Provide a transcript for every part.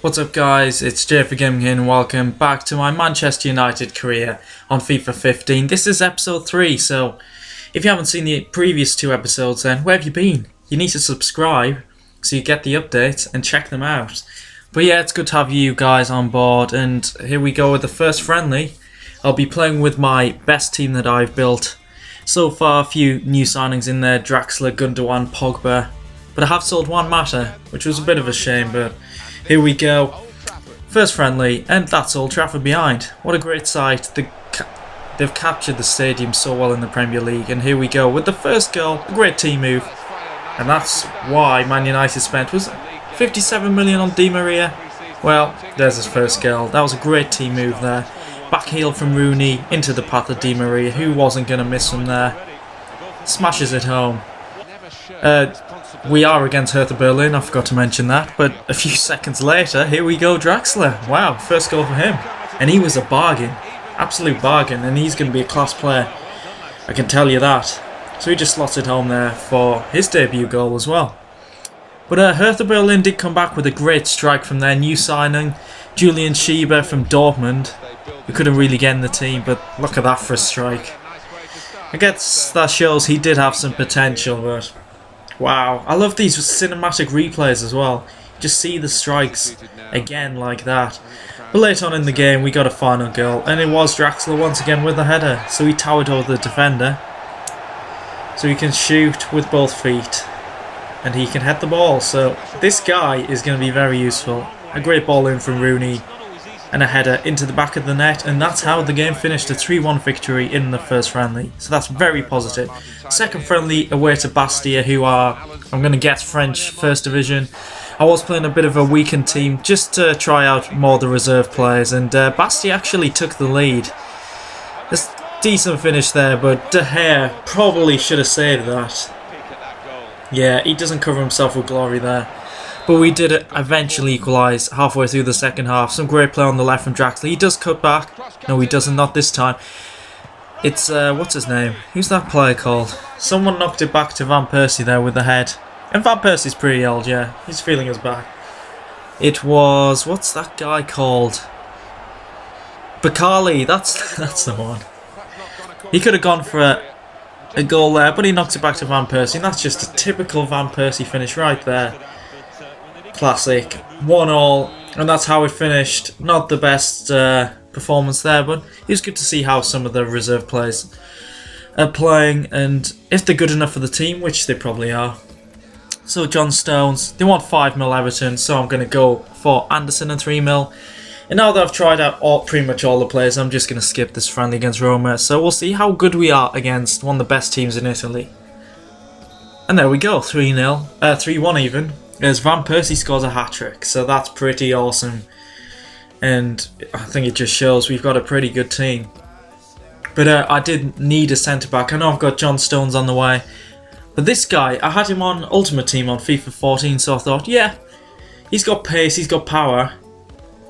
What's up guys, it's JayFerGaming here and welcome back to my Manchester United career on FIFA 15. This is episode 3, so if you haven't seen the previous 2 episodes then where have you been? You need to subscribe so you get the updates and check them out. But yeah, it's good to have you guys on board, and here we go with the first friendly. I'll be playing with my best team that I've built. So far a few new signings in there, Draxler, Gundogan, Pogba, but I have sold one Mata, which was a bit of a shame, but here we go. First friendly, and that's Old Trafford behind. What a great sight. They've captured the stadium so well in the Premier League, and here we go with the first goal. A great team move, and that's why Man United spent, was it 57 million on Di Maria? Well, there's his first goal. That was a great team move there. Back heel from Rooney into the path of Di Maria, who wasn't going to miss him there. Smashes it home. We are against Hertha Berlin, I forgot to mention that, but a few seconds later, here we go, Draxler. Wow, first goal for him. And he was a bargain, absolute bargain, and he's going to be a class player, I can tell you that. So he just slots it home there for his debut goal as well. But Hertha Berlin did come back with a great strike from their new signing, Julian Schieber from Dortmund, who couldn't really get in the team, but look at that for a strike. I guess that shows he did have some potential, but wow, I love these cinematic replays as well. Just see the strikes again like that. But later on in the game we got a final goal, and it was Draxler once again with a header. So he towered over the defender. So he can shoot with both feet, and he can head the ball. So this guy is going to be very useful. A great ball in from Rooney, and a header into the back of the net, and that's how the game finished, a 3-1 victory in the first friendly. So that's very positive. Second friendly away to Bastia, who are, I'm going to guess, French First Division. I was playing a bit of a weakened team just to try out more of the reserve players, and Bastia actually took the lead. It's a decent finish there, but De Gea probably should have saved that. Yeah, he doesn't cover himself with glory there. But we did eventually equalise halfway through the second half. Some great play on the left from Draxler. He does cut back. No, he doesn't, not this time. It's, what's his name? Who's that player called? Someone knocked it back to Van Persie there with the head. And Van Persie's pretty old, yeah. He's feeling his back. It was, what's that guy called? Bakali, that's the one. He could have gone for a goal there, but he knocks it back to Van Persie. And that's just a typical Van Persie finish right there. Classic, 1-1, and that's how it finished. Not the best performance there, but it was good to see how some of the reserve players are playing, and if they're good enough for the team, which they probably are. So John Stones, they want 5 mil Everton, so I'm going to go for Anderson and 3 mil. And now that I've tried out pretty much all the players, I'm just going to skip this friendly against Roma, so we'll see how good we are against one of the best teams in Italy. And there we go, 3-0, 3-1 even. As Van Persie scores a hat-trick, so that's pretty awesome. And I think it just shows we've got a pretty good team. But I did need a centre-back. I know I've got John Stones on the way. But this guy, I had him on Ultimate Team on FIFA 14, so I thought, yeah, he's got pace, he's got power.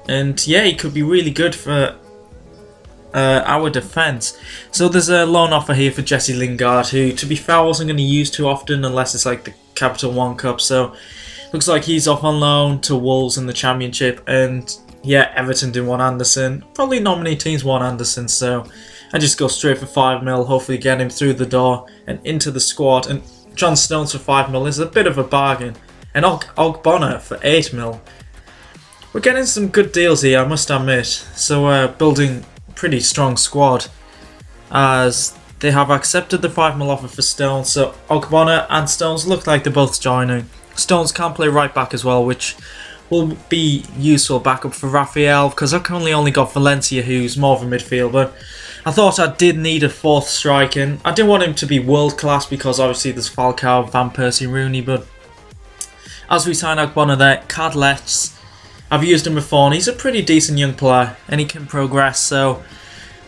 And yeah, he could be really good for our defence. So there's a loan offer here for Jesse Lingard, who, to be fair, I wasn't going to use too often unless it's like the Capital One Cup. So looks like he's off on loan to Wolves in the Championship, and yeah, Everton didn't want Anderson. Probably nominee teams want Anderson, so I just go straight for 5 mil, hopefully get him through the door and into the squad. And John Stones for 5 mil is a bit of a bargain, and Ogbonna for 8 mil. We're getting some good deals here, I must admit. So building a pretty strong squad, as they have accepted the 5 mil offer for Stones. So Ogbonna and Stones look like they're both joining. Stones can play right back as well, which will be useful backup for Raphael, because I currently only got Valencia, who's more of a midfield, but I thought I did need a 4th striker, and I didn't want him to be world class because obviously there's Falcao, Van Persie, Rooney, but as we sign Ogbonna there, Cadlets, I've used him before and he's a pretty decent young player and he can progress, so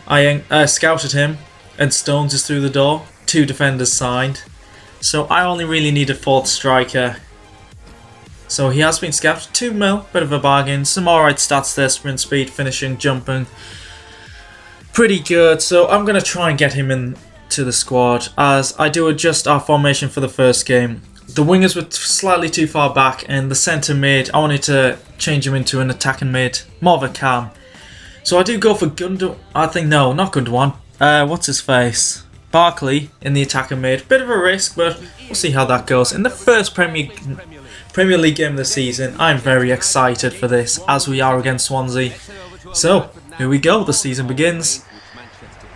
I scouted him, and Stones is through the door, 2 defenders signed, so I only really need a 4th striker. So he has been scouted, 2 mil, bit of a bargain, some alright stats there, sprint speed, finishing, jumping, pretty good. So I'm going to try and get him into the squad as I do adjust our formation for the first game. The wingers were slightly too far back, and the centre mid, I wanted to change him into an attacking mid, more of a cam. So I do go for not Gundogan. What's his face? Barkley in the attacking mid. Bit of a risk, but we'll see how that goes. In the first Premier League game of the season, I'm very excited for this, as we are against Swansea. So, here we go, the season begins,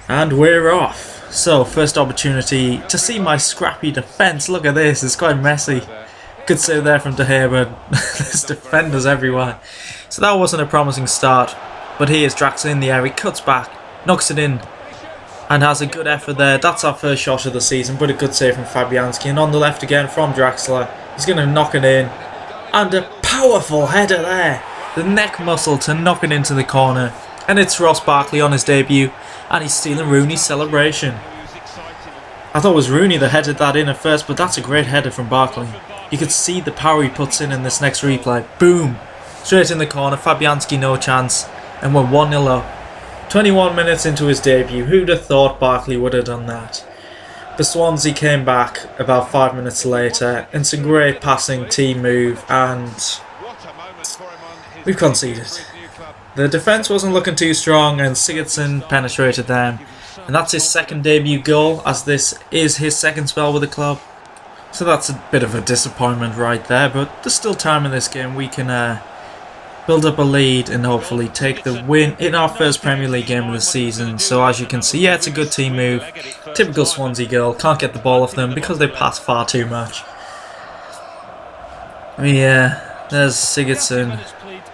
and we're off. So, first opportunity to see my scrappy defence. Look at this, it's quite messy. Good save there from De Gea, but there's defenders everywhere. So that wasn't a promising start. But here's Draxler in the air, he cuts back, knocks it in, and has a good effort there. That's our first shot of the season, but a good save from Fabianski. And on the left again from Draxler, he's going to knock it in. And a powerful header there. The neck muscle to knock it into the corner. And it's Ross Barkley on his debut, and he's stealing Rooney's celebration. I thought it was Rooney that headed that in at first, but that's a great header from Barkley. You could see the power he puts in this next replay. Boom! Straight in the corner, Fabianski no chance. And we're 1-0 up. 21 minutes into his debut, who'd have thought Barkley would have done that? The Swansea came back about 5 minutes later, and some great passing team move, and we've conceded. The defence wasn't looking too strong, and Sigurdsson penetrated them. And that's his second debut goal, as this is his second spell with the club. So that's a bit of a disappointment right there, but there's still time in this game. We can build up a lead and hopefully take the win in our first Premier League game of the season. So as you can see, yeah, it's a good team move. Typical Swansea goal, can't get the ball off them because they pass far too much. Yeah, there's Sigurdsson,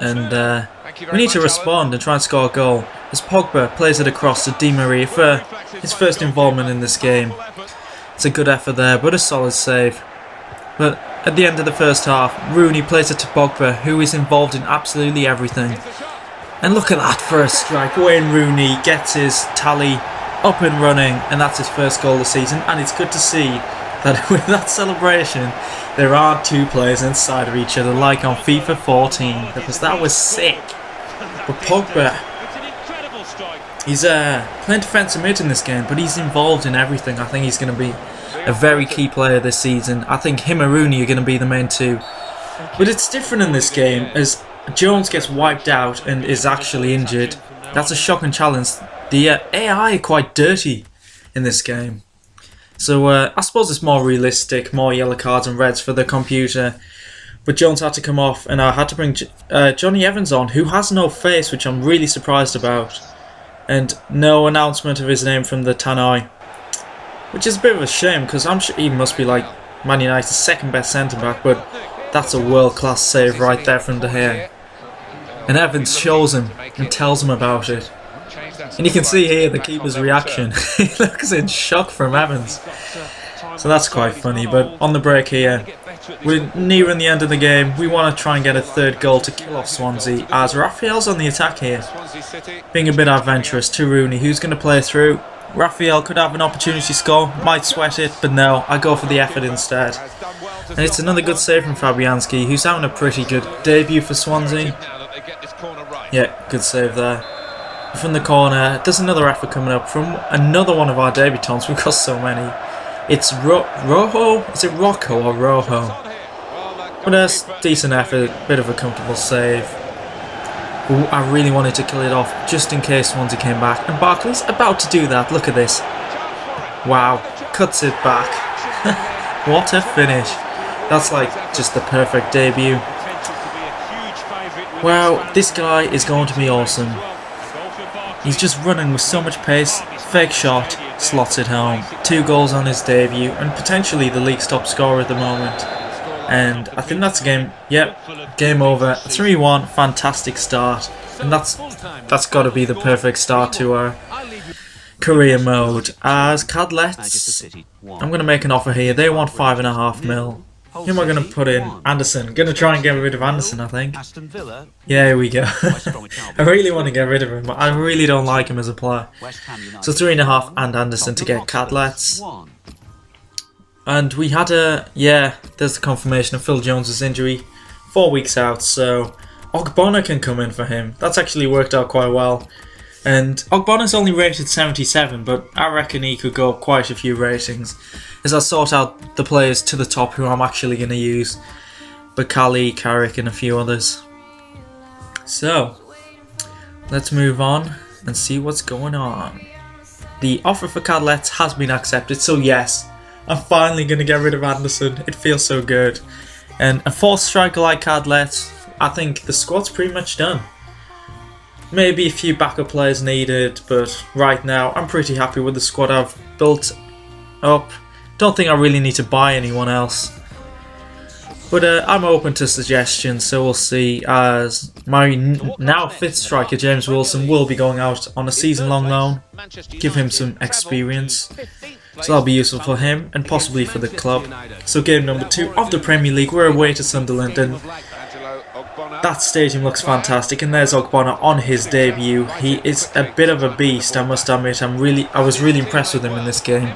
and we need to respond and try and score a goal. As Pogba plays it across to Di Maria for his first involvement in this game. It's a good effort there, but a solid save. But at the end of the first half, Rooney plays it to Pogba, who is involved in absolutely everything. And look at that for a strike. Wayne Rooney gets his tally up and running, and that's his first goal of the season. And it's good to see that with that celebration, there aren't two players inside of each other like on FIFA 14, because that was sick. But Pogba, he's playing defensive mid in this game, but he's involved in everything. I think he's going to be a very key player this season. I think him and Rooney are going to be the main two. But it's different in this game, as Jones gets wiped out and is actually injured. That's a shocking challenge. The AI are quite dirty in this game. So I suppose it's more realistic, more yellow cards and reds for the computer. But Jones had to come off, and I had to bring Johnny Evans on, who has no face, which I'm really surprised about. And no announcement of his name from the Tannoy, which is a bit of a shame, because I'm sure he must be like Man United's second best centre-back, but that's a world-class save right there from De Gea. And Evans shows him and tells him about it. And you can see here the keeper's reaction. He looks in shock from Evans. So that's quite funny, but on the break here, we're nearing the end of the game. We want to try and get a third goal to kill off Swansea, as Raphael's on the attack here. Being a bit adventurous to Rooney, who's going to play through. Raphael could have an opportunity to score, might sweat it, but no, I go for the effort instead. And it's another good save from Fabianski, who's having a pretty good debut for Swansea. Yeah, good save there. From the corner, there's another effort coming up from another one of our debutants. We've got so many. It's Rojo? Is it Rocco or Rojo? But a decent effort, bit of a comfortable save. Ooh, I really wanted to kill it off just in case Swansea came back. And Barkley's about to do that. Look at this. Wow. Cuts it back. What a finish. That's like just the perfect debut. Wow, this guy is going to be awesome. He's just running with so much pace. Fake shot. Slots it home. 2 goals on his debut. And potentially the league's top scorer at the moment. And I think that's a game. Yep, game over. 3-1, fantastic start. And that's got to be the perfect start to our career mode. As Cadlets, I'm going to make an offer here. They want 5.5 mil. Who am I going to put in? Anderson. Going to try and get rid of Anderson, I think. Yeah, here we go. I really want to get rid of him, but I really don't like him as a player. So 3.5 and Anderson to get Cadlets. And we had there's the confirmation of Phil Jones' injury. 4 weeks out, so Ogbonna can come in for him. That's actually worked out quite well. And Ogbonna's only rated 77, but I reckon he could go up quite a few ratings, as I sort out the players to the top who I'm actually going to use. Bakali, Carrick and a few others. So, let's move on and see what's going on. The offer for Cadlets has been accepted, so yes, I'm finally going to get rid of Anderson. It feels so good. And a fourth striker like Cadlets, I think the squad's pretty much done. Maybe a few backup players needed, but right now I'm pretty happy with the squad I've built up. Don't think I really need to buy anyone else. But I'm open to suggestions, so we'll see, as my now fifth striker James Wilson will be going out on a season-long loan. Give him some experience, so that'll be useful for him and possibly for the club. So game number 2 of the Premier League, we're away to Sunderland, and that stadium looks fantastic. And there's Ogbonna on his debut. He is a bit of a beast, I must admit. I was really impressed with him in this game,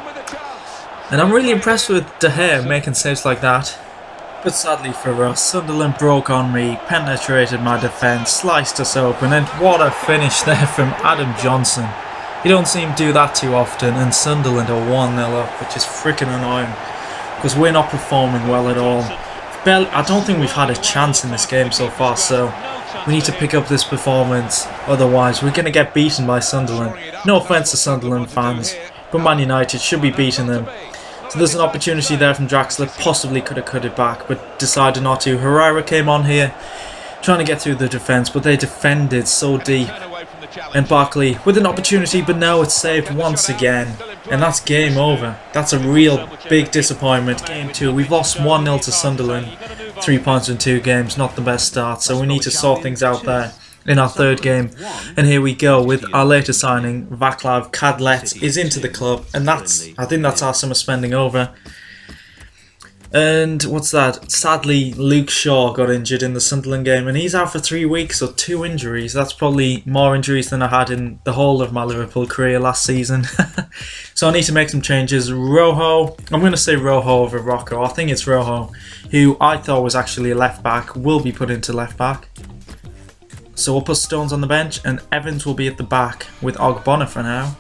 and I'm really impressed with De Gea making saves like that. But sadly for us, Sunderland broke on me, penetrated my defence, sliced us open, and what a finish there from Adam Johnson. You don't see him do that too often, and Sunderland are 1-0 up, which is freaking annoying, because we're not performing well at all. I don't think we've had a chance in this game so far, so we need to pick up this performance, otherwise we're going to get beaten by Sunderland. No offence to Sunderland fans, but Man United should be beating them. So there's an opportunity there from Draxler, possibly could have cut it back, but decided not to. Herrera came on here, trying to get through the defence, but they defended so deep. And Barkley with an opportunity, but no, it's saved once again. And that's game over. That's a real big disappointment. Game 2, we've lost 1-0 to Sunderland. 3 points in 2 games, not the best start, so we need to sort things out there in our third game. And here we go with our latest signing. Vaclav Cadlets is into the club, and I think that's our summer spending over. And what's that? Sadly, Luke Shaw got injured in the Sunderland game, and he's out for 3 weeks, so 2 injuries. That's probably more injuries than I had in the whole of my Liverpool career last season. So I need to make some changes. Rojo, I'm going to say Rojo over Rocco. I think it's Rojo, who I thought was actually a left back, will be put into left back. So we'll put Stones on the bench, and Evans will be at the back with Ogbonna for now.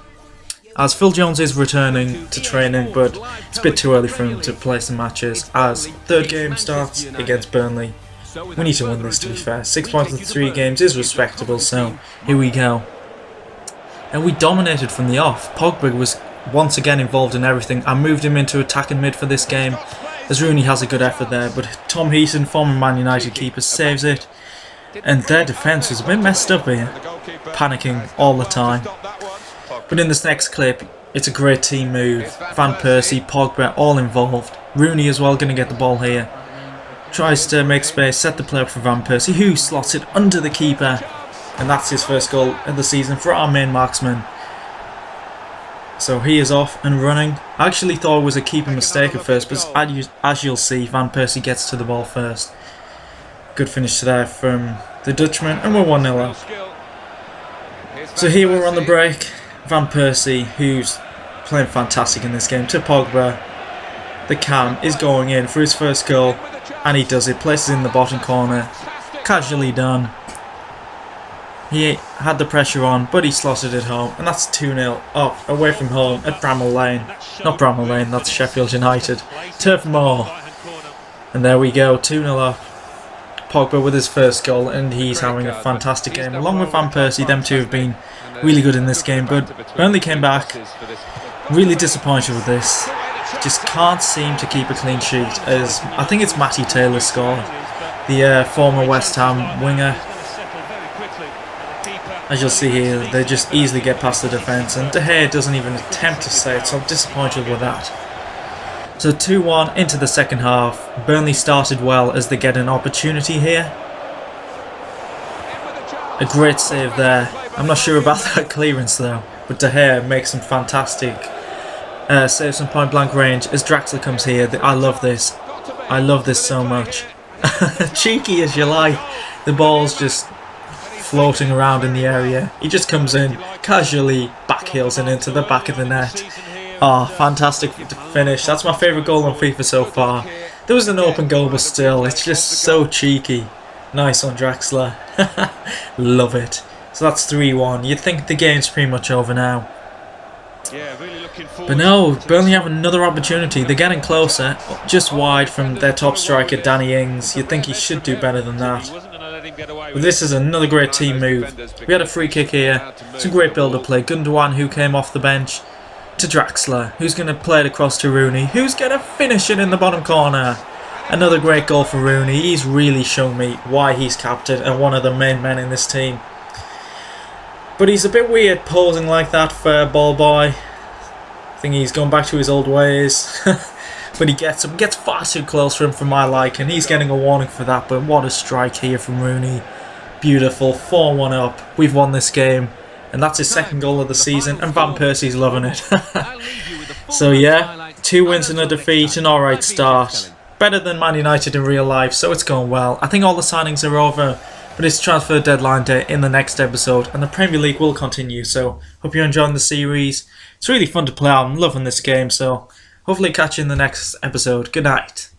As Phil Jones is returning to training, but it's a bit too early for him to play some matches, as third game starts against Burnley. We need to win this, to be fair. 6 points in 3 games is respectable, so here we go. And we dominated from the off. Pogba was once again involved in everything. I moved him into attacking mid for this game, as Rooney has a good effort there, but Tom Heaton, former Man United keeper, saves it. And their defence is a bit messed up here, panicking all the time. But in this next clip, it's a great team move. Van Persie, Pogba, all involved. Rooney as well, going to get the ball here. Tries to make space, set the play up for Van Persie, who slots it under the keeper. And that's his first goal of the season for our main marksman. So he is off and running. I actually thought it was a keeper mistake at first, but as you'll see, Van Persie gets to the ball first. Good finish there from the Dutchman, and we're 1-0 up. So here we're on the break. Van Persie, who's playing fantastic in this game, to Pogba. The cam is going in for his first goal, and he does it. Places in the bottom corner. Casually done. He had the pressure on, but he slotted it home, and that's 2-0 up away from home at Bramall Lane. Not Bramall Lane, that's Sheffield United. Turf Moor. And there we go, 2-0 up. Pogba with his first goal, and he's having a fantastic game. Along with Van Persie, them two have been really good in this game, but Burnley came back. Really disappointed with this. Just can't seem to keep a clean sheet, as I think it's Matty Taylor's score, the former West Ham winger. As you'll see here, they just easily get past the defence, and De Gea doesn't even attempt to say it, so I'm disappointed with that. So 2-1 into the second half. Burnley started well as they get an opportunity here. A great save there. I'm not sure about that clearance though, but De Gea makes some fantastic saves from point blank range as Draxler comes here. I love this. I love this so much. Cheeky as you like. The ball's just floating around in the area. He just comes in, casually backheels it into the back of the net. Oh, fantastic finish. That's my favourite goal on FIFA so far. There was an open goal, but still, it's just so cheeky. Nice on Draxler. Love it. So that's 3-1. You'd think the game's pretty much over now. But no, Burnley have another opportunity. They're getting closer, just wide from their top striker, Danny Ings. You'd think he should do better than that. But this is another great team move. We had a free kick here, some great build-up play. Gundogan, who came off the bench, to Draxler, who's going to play it across to Rooney, who's going to finish it in the bottom corner. Another great goal for Rooney. He's really shown me why he's captain and one of the main men in this team. But he's a bit weird posing like that for ball boy. I think he's going back to his old ways. But he gets far too close for him for my liking. He's getting a warning for that, but what a strike here from Rooney. Beautiful, 4-1 up. We've won this game. And that's his second goal of the season, and Van Persie's loving it. So yeah, 2 wins and a defeat, an alright start. Better than Man United in real life, so it's going well. I think all the signings are over, but it's transfer deadline day in the next episode, and the Premier League will continue, so hope you're enjoying the series. It's really fun to play, I'm loving this game, so hopefully catch you in the next episode. Good night.